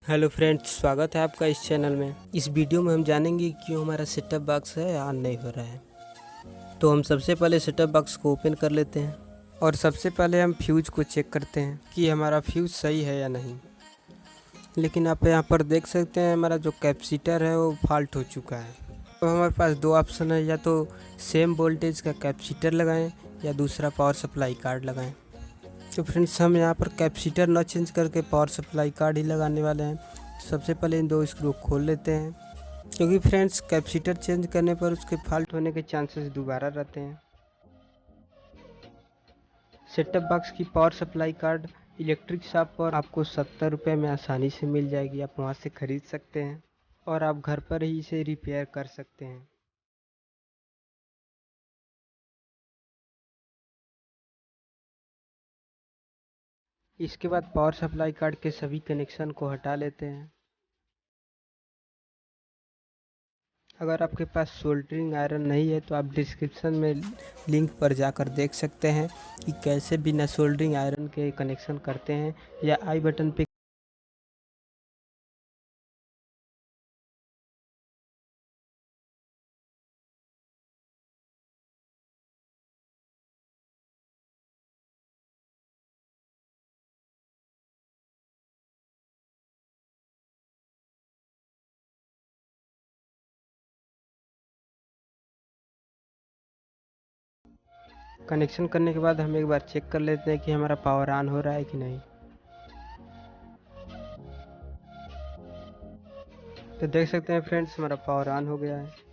Hello friends, स्वागत है आपका इस चैनल में। इस वीडियो में हम जानेंगे क्यों हमारा सेटअप बॉक्स है ऑन नहीं हो रहा है। तो हम सबसे पहले सेटअप बॉक्स को ओपन कर लेते हैं और सबसे पहले हम फ्यूज को चेक करते हैं कि हमारा फ्यूज सही है या नहीं। लेकिन आप यहाँ पर देख सकते हैं हमारा जो कैपेसिटर है वो फॉल्ट हो चुका है। तो हमारे पास दो ऑप्शन है, या तो सेम वोल्टेज का कैपेसिटर लगाएं या दूसरा पावर सप्लाई कार्ड लगाएं। तो फ्रेंड्स, हम यहाँ पर कैपेसिटर न चेंज करके पावर सप्लाई कार्ड ही लगाने वाले हैं। सबसे पहले इन दो स्क्रू खोल लेते हैं, क्योंकि फ्रेंड्स कैपेसिटर चेंज करने पर उसके फॉल्ट होने के चांसेस दोबारा रहते हैं। सेटअप बॉक्स की power supply card electric shop पर आपको 70 रुपये में आसानी से मिल जाएगी। आप वहाँ से ख़रीद सकते हैं और आप घर पर ही इसे रिपेयर कर सकते हैं। इसके बाद पावर सप्लाई कार्ड के सभी कनेक्शन को हटा लेते हैं। अगर आपके पास सोल्डरिंग आयरन नहीं है तो आप डिस्क्रिप्शन में लिंक पर जाकर देख सकते हैं कि कैसे बिना सोल्डरिंग आयरन के कनेक्शन करते हैं, या आई बटन पे कनेक्शन करने के बाद हम एक बार चेक कर लेते हैं कि हमारा पावर ऑन हो रहा है कि नहीं। तो देख सकते हैं फ्रेंड्स, हमारा पावर ऑन हो गया है।